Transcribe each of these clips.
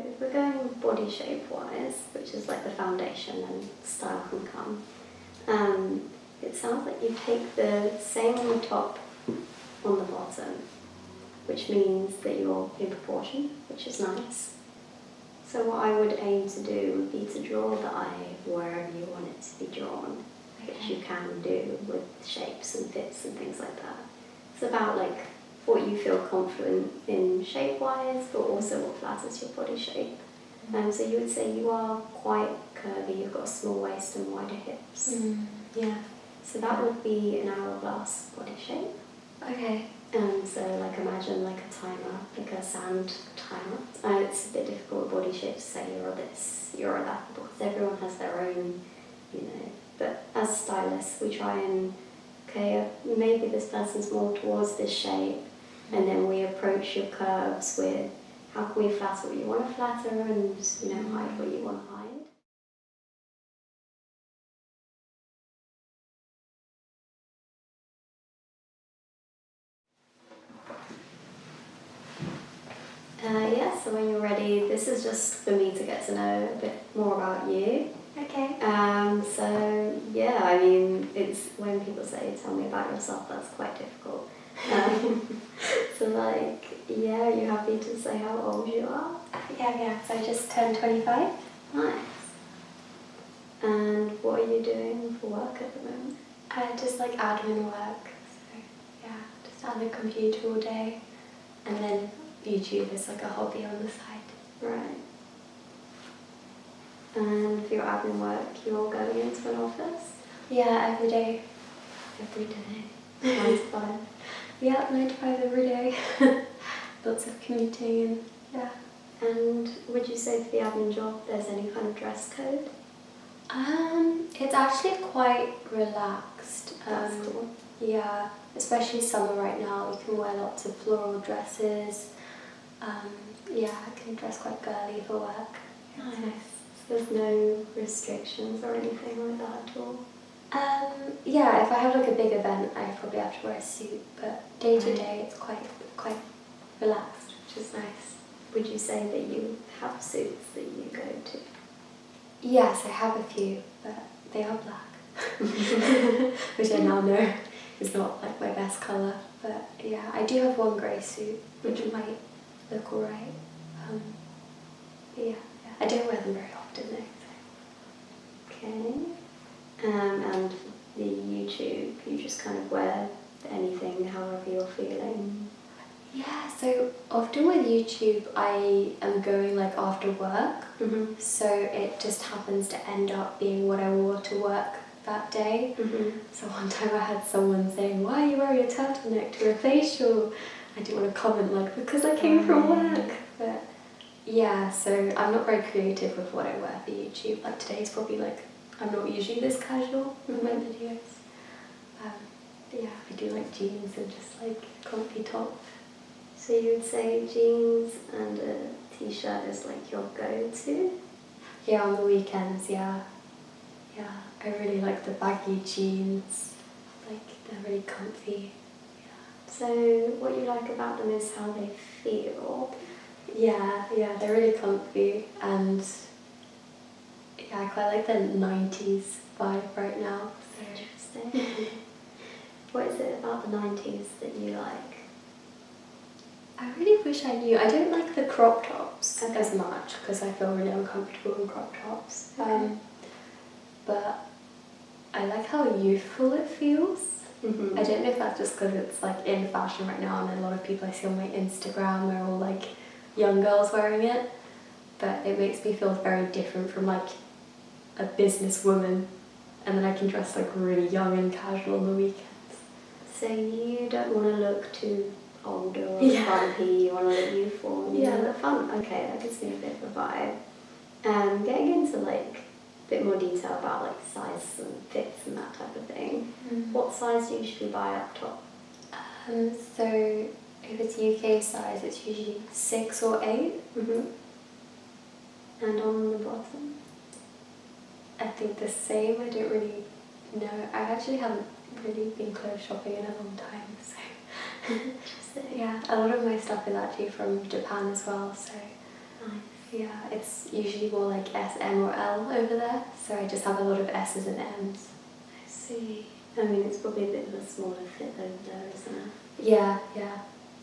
if we're going body shape wise, which is like the foundation and style can come, it sounds like you take the same on the top, on the bottom, which means that you're in proportion, which is nice. So what I would aim to do would be to draw the eye wherever you want it to be drawn, which you can do with shapes and fits and things like that. It's about like what you feel confident in shape-wise, but also what flatters your body shape. So you would say you are quite curvy, you've got a small waist and wider hips. Yeah. So that would be an hourglass body shape. Okay. So like imagine like a timer, like a sand timer. It's a bit difficult with body shape to say you're this, you're that, because everyone has their own, you know. But as stylists, we try and, okay, maybe this person's more towards this shape, and then we approach your curves with how can we flatter what you want to flatter and, you know, hide what you want to hide. Yeah, so when you're ready, this is just for me to get to know a bit more about you. Okay. So yeah, I mean, it's when people say, tell me about yourself, that's quite difficult. So like, yeah, are you happy to say how old you are? Yeah, so I just turned 25. Nice. And what are you doing for work at the moment? Just like admin work, so yeah, just at the computer all day, and then YouTube is like a hobby on the side. Right. And for your admin work, you're going into an office? Yeah, every day. Every day. 9 to 5. Yeah, 9 to 5 every day. Lots of commuting and yeah. And would you say for the admin job there's any kind of dress code? It's actually quite relaxed. That's cool. Yeah, especially summer right now, you can wear lots of floral dresses. Yeah, I can dress quite girly for work. Nice. So there's no restrictions or anything like that at all? Yeah, if I have like a big event, I probably have to wear a suit, but day to day it's quite relaxed, which is nice. Would you say that you have suits that you go to? Yes, I have a few, but they are black, which I now know is not like my best colour. But yeah, I do have one grey suit, which might look alright. But yeah, I don't wear them very often though. Okay. And the YouTube, you just kind of wear anything however you're feeling? Yeah, so often with YouTube I am going like after work, so it just happens to end up being what I wore to work that day. So one time I had someone saying, why are you wearing a turtleneck to a facial? I didn't want to comment like, because I came from work. But yeah, so I'm not very creative with what I wear for YouTube. Like today's probably like, I'm not usually this casual with my videos. But yeah, I do like jeans and just like comfy top. So you would say jeans and a t-shirt is like your go-to? Yeah, on the weekends, yeah. Yeah, I really like the baggy jeans. Like, they're really comfy. Yeah. So what you like about them is how they feel? Yeah, they're really comfy, and yeah, I quite like the 90s vibe right now. So. Interesting. What is it about the 90s that you like? I really wish I knew. I don't like the crop tops as much because I feel really uncomfortable in crop tops. But I like how youthful it feels. I don't know if that's just because it's like in fashion right now, and a lot of people I see on my Instagram are all like young girls wearing it, but it makes me feel very different from like a businesswoman, and then I can dress like really young and casual on the weekends. So you don't want to look too older or bumpy, you want to look youthful and you want to look fun. Okay, that gives me a bit of a vibe. Getting into like a bit more detail about like size and fits and that type of thing, what size do you usually buy up top? So if it's UK size, it's usually 6 or 8. And on the bottom? I think the same. I don't really know. I actually haven't really been clothes shopping in a long time, so Interesting. yeah, a lot of my stuff is actually from Japan as well, so nice. Yeah, it's usually more like S, M or L over there, so I just have a lot of S's and M's. I see. I mean, it's probably a bit of a smaller fit over there, isn't it? Yeah.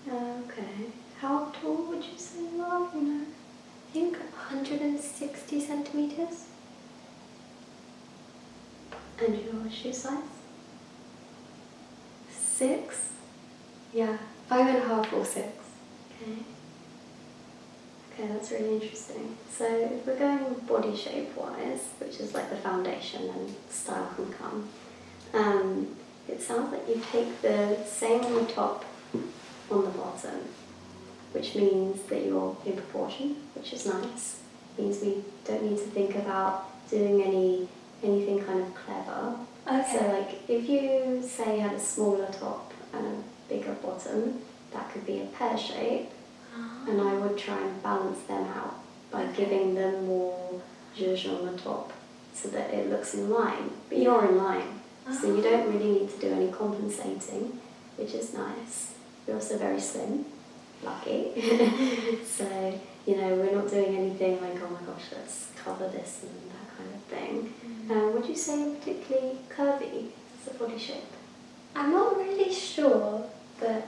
Okay. How tall would you say you are, you know? I think 160 centimetres. And your shoe size? 6? Yeah, 5.5 or 6. Okay. Okay, that's really interesting. So if we're going body shape wise, which is like the foundation and style can come, it sounds like you take the same on the top on the bottom, which means that you're in proportion, which is nice. Means we don't need to think about doing anything kind of clever. Okay. So like if you say you had a smaller top and a bigger bottom, that could be a pear shape. And I would try and balance them out by giving them more zhuzh on the top so that it looks in line. But you're in line, so you don't really need to do any compensating, which is nice. You're also very slim, lucky. So, you know, we're not doing anything like, oh my gosh, let's cover this and that kind of thing. Would you say you're particularly curvy as a body shape? I'm not really sure, but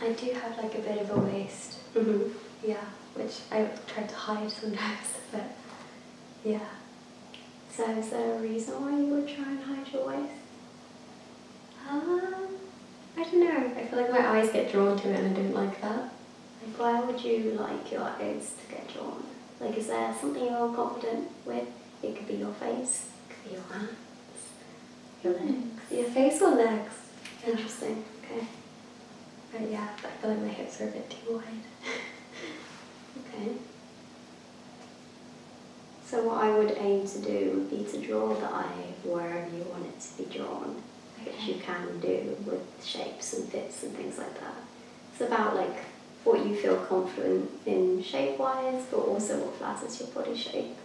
I do have like a bit of a waist. Mm-hmm. Yeah, which I try to hide sometimes, but yeah. So is there a reason why you would try and hide your waist? I don't know. I feel like my eyes get drawn to it and I don't like that. Like, why would you like your eyes to get drawn? Like, is there something you're confident with? It could be your face, it could be your hands, your legs. Your face or legs? Interesting, okay. But yeah, I feel like my hips are a bit too wide. Okay. So what I would aim to do would be to draw the eye wherever you want it to be drawn, which you can do with shapes and fits and things like that. It's about like what you feel confident in shape-wise, but also what flatters your body shape.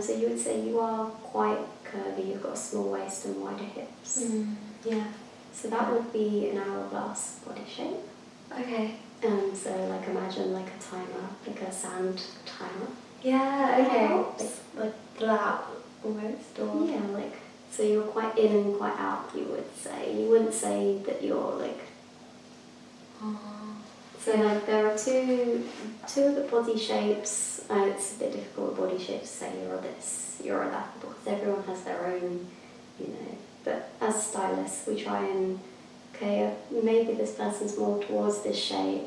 So you would say you are quite curvy, you've got a small waist and wider hips. Yeah. So that would be an hourglass body shape. Okay. So like imagine like a timer, like a sand timer. Yeah, okay. Helps. Like that almost, or? Yeah, like, so you're quite in and quite out, you would say. You wouldn't say that you're like... So like there are two of the body shapes. It's a bit difficult with body shapes to say you're this, you're that, because everyone has their own, you know. But as stylists, we try and, okay, maybe this person's more towards this shape,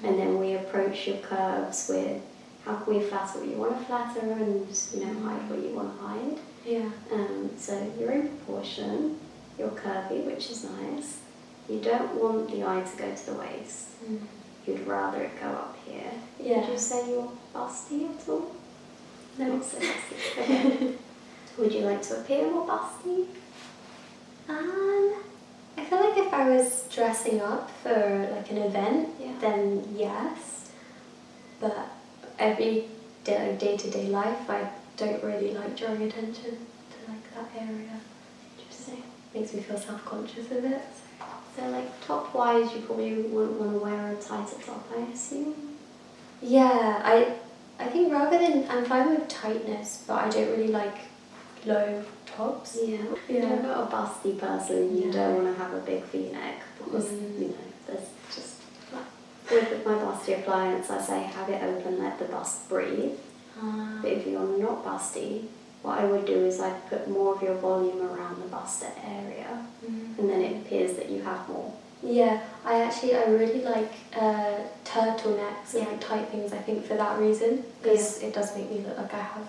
and then we approach your curves with how can we flatter what you want to flatter and, you know, hide what you want to hide. Yeah. So you're in proportion, you're curvy, which is nice. You don't want the eye to go to the waist. You'd rather it go up here. Yeah. Would you say you're busty at all? No. Not so busty. Okay. Would you like to appear more busty? I feel like if I was dressing up for like an event, then yes. But every day-to-day life, I don't really like drawing attention to like that area. Interesting. Makes me feel self-conscious of it. So like top-wise, you probably wouldn't want to wear a tighter top, I assume? Yeah, I think rather than, I'm fine with tightness, but I don't really like low tops. Yeah. You're not a busty person, you don't want to have a big V-neck because, you know, there's just, with my bustier clients, I say have it open, let the bust breathe. But if you're not busty, what I would do is I'd put more of your volume around the bust area, and then it appears that you have more. Yeah, I really like turtlenecks and like tight things, I think, for that reason, because it does make me look like I have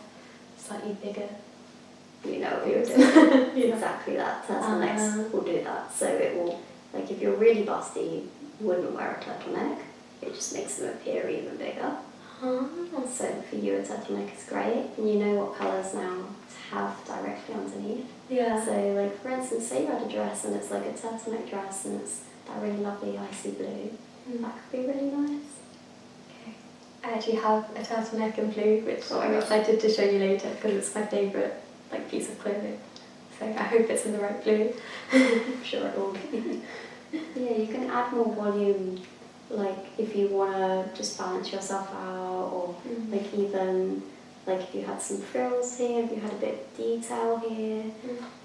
slightly bigger. You know what you're doing. Exactly that. Turtlenecks will do that. So it will, like if you're really busty, you wouldn't wear a turtleneck. It just makes them appear even bigger. So for you, a turtleneck is great, and you know what colours now to have directly underneath. Yeah. So like for instance, say you had a dress and it's like a turtleneck dress and it's that really lovely icy blue. That could be really nice. Okay. I actually have a turtleneck in blue, which I'm excited to show you later because it's my favourite like piece of clothing. So I hope it's in the right blue. I'm sure it will be. Yeah, you can add more volume like if you want to just balance yourself out, or like even like if you had some frills here, if you had a bit of detail here,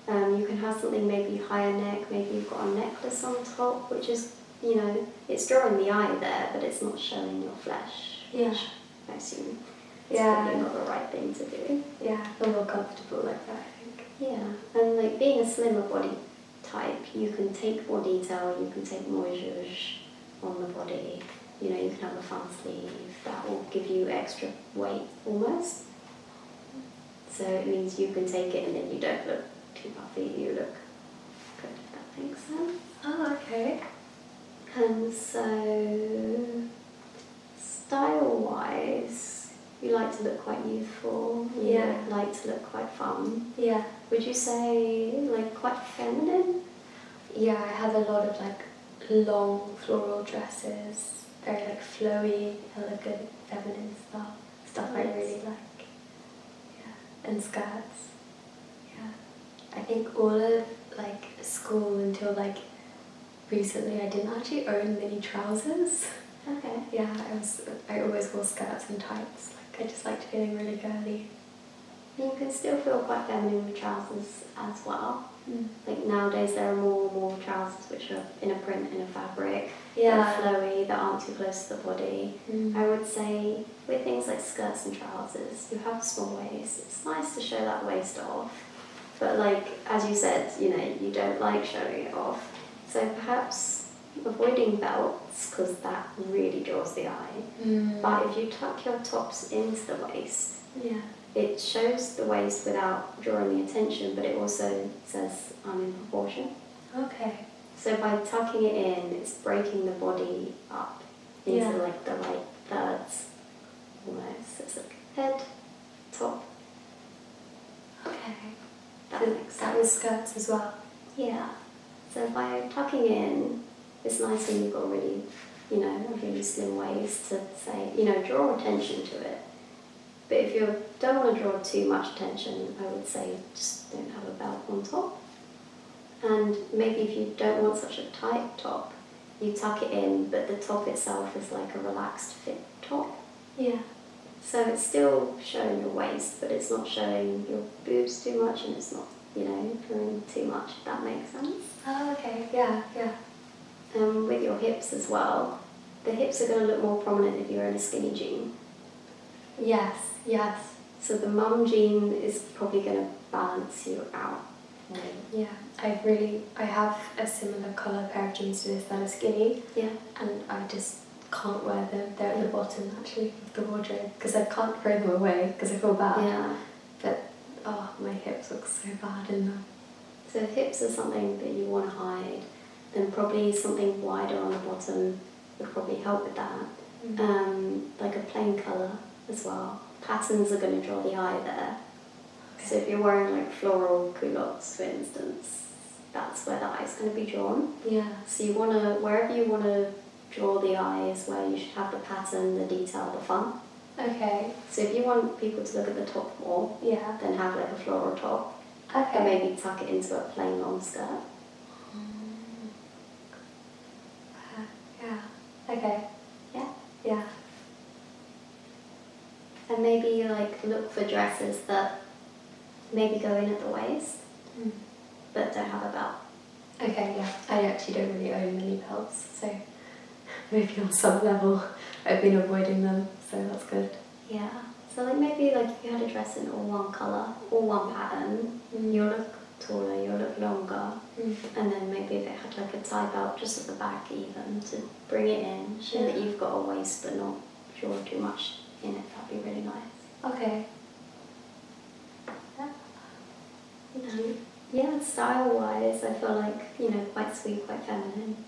you can have something maybe higher neck, maybe you've got a necklace on top, which is, you know, it's drawing the eye there, but it's not showing your flesh. Yeah. Which I assume it's probably not the right thing to do. Yeah, I feel more comfortable like that, I think. Yeah, and like being a slimmer body type, you can take more detail, you can take more zhuzh on the body. You know, you can have a fun sleeve that will give you extra weight almost. So it means you can take it and then you don't look too puffy, you look good, if that makes sense. Oh, okay. And so, style-wise, you like to look quite youthful, you like to look quite fun. Yeah. Would you say, like, quite feminine? Yeah, I have a lot of like long floral dresses, very like flowy, elegant, feminine stuff I really like. Yeah, and skirts. Yeah, I think all of like school until like recently I didn't actually own mini trousers. Okay. Yeah, I always wore skirts and tights. Like I just liked feeling really girly. You can still feel quite feminine with trousers as well. Like nowadays there are more trousers which are in a print, in a fabric, that are flowy, that aren't too close to the body. I would say with things like skirts and trousers, you have a small waist. It's nice to show that waist off, but like as you said, you know, you don't like showing it off. So perhaps avoiding belts, because that really draws the eye. But if you tuck your tops into the waist, it shows the waist without drawing the attention, but it also says I'm in proportion. Okay. So by tucking it in, it's breaking the body up into like the right thirds almost. So it's like head, top. Okay. That makes sense. That was skirts as well. Yeah. So by tucking in, it's nice when you've got really, you know, a really slim waist to say, you know, draw attention to it. But if you don't want to draw too much attention, I would say just don't have a belt on top. And maybe if you don't want such a tight top, you tuck it in, but the top itself is like a relaxed fit top. Yeah. So it's still showing your waist, but it's not showing your boobs too much, and it's not, you know, drawing too much, if that makes sense. Oh, okay. Yeah, yeah. With your hips as well, the hips are going to look more prominent if you're in a skinny jean. Yes, yes. So the mum jean is probably going to balance you out. Yeah, I have a similar colour pair of jeans to this that are skinny. Yeah. And I just can't wear them. They're at the bottom actually of the wardrobe because I can't throw them away because I feel bad. Yeah. But my hips look so bad in them. So if hips are something that you want to hide, then probably something wider on the bottom would probably help with that. Like a plain colour as well. Patterns are going to draw the eye there. Okay. So if you're wearing like floral culottes, for instance, that's where the eye's going to be drawn. Yeah. So you want to, wherever you want to draw the eye is where you should have the pattern, the detail, the fun. Okay. So if you want people to look at the top more, then have like a floral top. Okay. And maybe tuck it into a plain long skirt. Yeah. Okay. Yeah. Yeah. And maybe like look for dresses that maybe go in at the waist, but don't have a belt. Okay, yeah. I actually don't really own many belts, so maybe on some level I've been avoiding them, so that's good. Yeah. So like maybe like if you had a dress in all one colour, all one pattern, you'll look taller, you'll look longer. And then maybe if it had like a tie belt just at the back even to bring it in, show that you've got a waist but not draw too much in it, that'd be really nice. Okay. Yeah, style-wise, I feel like, you know, quite sweet, quite feminine,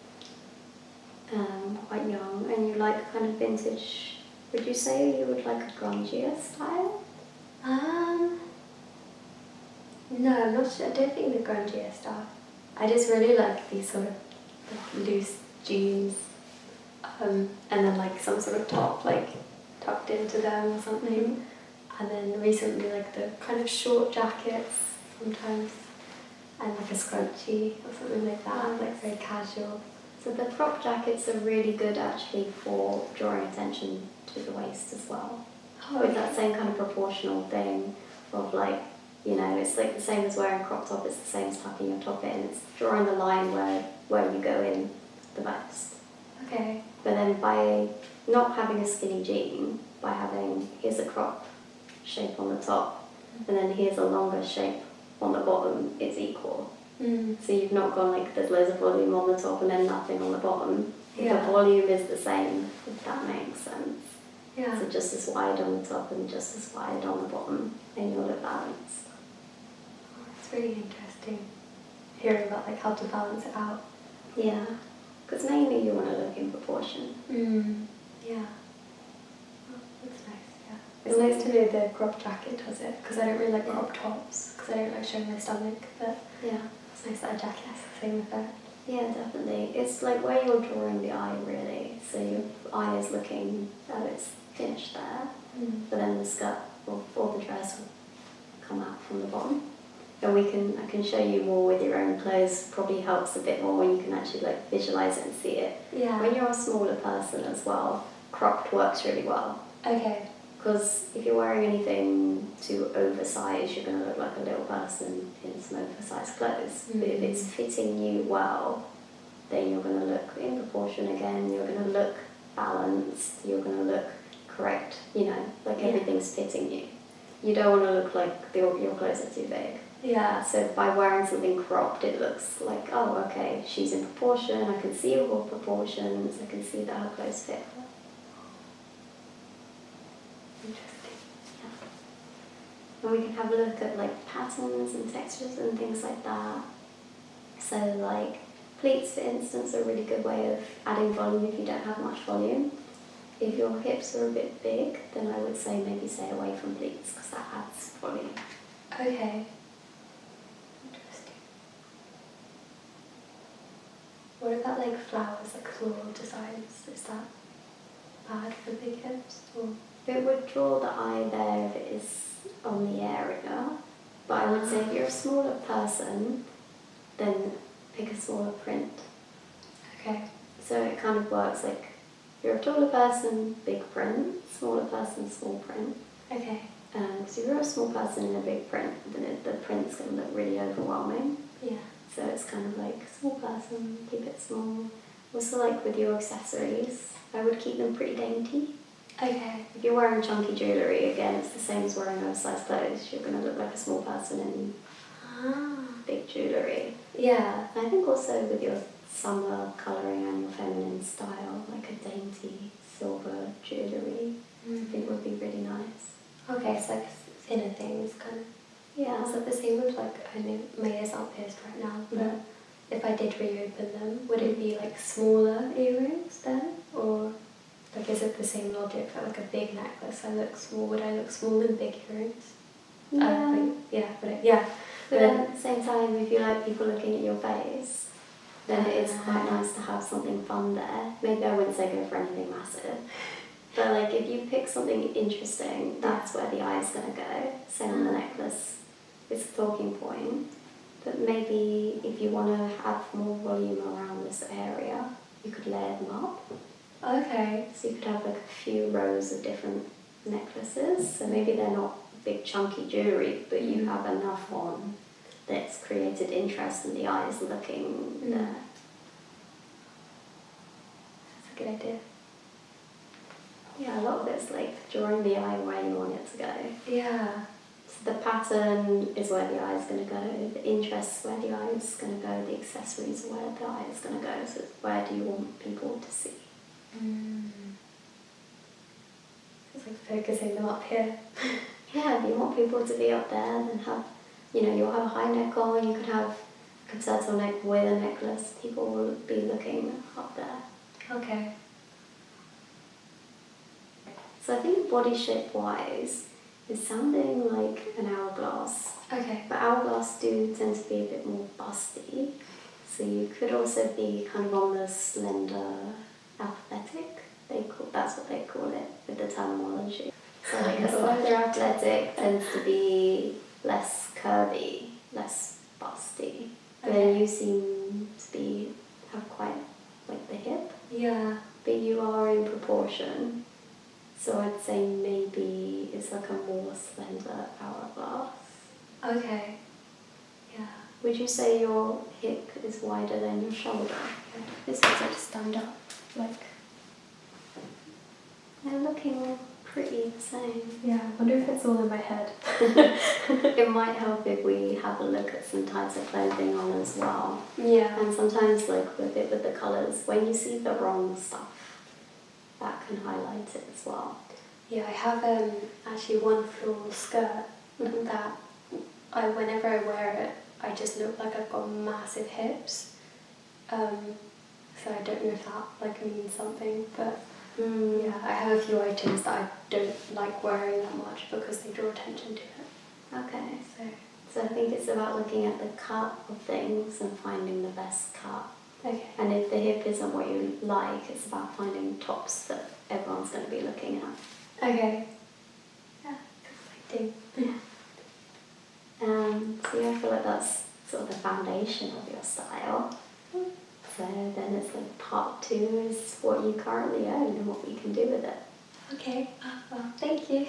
quite young, and you like kind of vintage. Would you say you would like a grungier style? No, I'm not sure. I don't think the grungier style. I just really like these sort of like, loose jeans, and then like some sort of top like tucked into them or something. And then recently like the kind of short jackets sometimes, and like a scrunchie or something like that, like very casual. So the crop jackets are really good actually for drawing attention to the waist as well. Oh, With that same kind of proportional thing of like, you know, it's like the same as wearing a crop top, it's the same as tucking your top in. It's drawing the line where you go in the most. Okay. But then by not having a skinny jean, by having, here's a crop shape on the top, and then here's a longer shape on the bottom, it's equal. So you've not gone like there's loads of volume on the top and then nothing on the bottom. Yeah. The volume is the same, if that makes sense. Yeah. So just as wide on the top and just as wide on the bottom, and you'll look balanced. It's really interesting hearing about like how to balance it out. Yeah, because mainly you want to look in proportion. Yeah. Oh, that's nice, yeah. It's nice to know the crop jacket does it, because I don't really like crop tops, because I don't like showing my stomach, but Yeah. it's nice that a jacket has the same effect. Yeah, definitely. It's like where you're drawing the eye, really. So your eye is looking, oh, it's finished there, but then the skirt or the dress will come out from the bottom. And I can show you more with your own clothes. Probably helps a bit more when you can actually like visualize it and see it. Yeah. When you're a smaller person as well, cropped works really well. Okay. Because if you're wearing anything too oversized, you're going to look like a little person in some oversized clothes. But if it's fitting you well, then you're going to look in proportion again, you're going to look balanced, you're going to look correct, you know, like everything's fitting you. You don't want to look like your clothes are too big. Yeah. So by wearing something cropped, it looks like, oh, okay, she's in proportion, I can see all proportions, I can see that her clothes fit her. Interesting. Yeah. And we can have a look at like patterns and textures and things like that. So like pleats, for instance, are a really good way of adding volume if you don't have much volume. If your hips are a bit big, then I would say maybe stay away from pleats because that adds volume. Okay. Interesting. What about like flowers, like floral designs? Is that bad for big hips? Or? It would draw the eye there if it is on the area, but I would say if you're a smaller person, then pick a smaller print. Okay. So it kind of works like you're a taller person, big print, smaller person, small print. Okay. Because if you're a small person in a big print, then the print's going to look really overwhelming. Yeah. So it's kind of like small person, keep it small. Also like with your accessories, I would keep them pretty dainty. Okay. If you're wearing chunky jewellery, again, it's the same as wearing oversized clothes. You're going to look like a small person in big jewellery. Yeah. And I think also with your summer colouring and your feminine style, like a dainty silver jewellery, I think would be really nice. Okay, it's like thinner things, kind of. Yeah. Is that the same with like, I know my ears aren't pierced right now, but if I did reopen them, would it be like smaller earrings then? Or like is it the same logic for like a big necklace? I look small, would I look small in big earrings? Yeah. But then at the same time, if you like people looking at your face, then it is quite nice to have something fun there. Maybe I wouldn't say go for anything massive. But like if you pick something interesting, that's where the eye is going to go. Same on the necklace. It's a talking point. But maybe if you want to have more volume around this area, you could layer them up. Okay. So you could have like a few rows of different necklaces. So maybe they're not big chunky jewellery, but you have enough on that's created interest and the eye is looking there. That's a good idea. Yeah, a lot of it's like drawing the eye where you want it to go. Yeah. So the pattern is where the eye is going to go, the interest is where the eye is going to go, the accessories are where the eye is going to go. So where do you want people to see? It's like focusing them up here. Yeah, if you want people to be up there, then have, you'll have a high neck on, you could have a turtleneck with a necklace, people will be looking up there. Okay. So I think body shape wise, it's sounding like an hourglass. Okay. But hourglass do tend to be a bit more busty. So you could also be kind of on the slender athletic. That's what they call it with the terminology. So like a slender athletic tends to be less curvy, less busty. But then you seem to have quite like Yeah. but you are in proportion. So I'd say maybe it's like a more slender hourglass. Okay. Yeah. Would you say your hip is wider than your shoulder? This is like to stand up, like. They're looking pretty the same. Yeah, I wonder if it's all in my head. It might help if we have a look at some types of clothing on as well. Yeah. And sometimes, like with the colours, when you see the wrong stuff, that can highlight it as well. Yeah, I have actually one floral skirt that whenever I wear it, I just look like I've got massive hips. So I don't know if that like means something, but yeah, I have a few items that I don't like wearing that much because they draw attention to it. Okay, so I think it's about looking at the cut of things and finding the best cut. Okay. And if the hip isn't what you like, it's about finding tops that everyone's going to be looking at. Okay. Yeah, exciting. Yeah. So yeah, I feel like that's sort of the foundation of your style. So then it's like part 2 is what you currently own and what you can do with it. Okay. Well, thank you.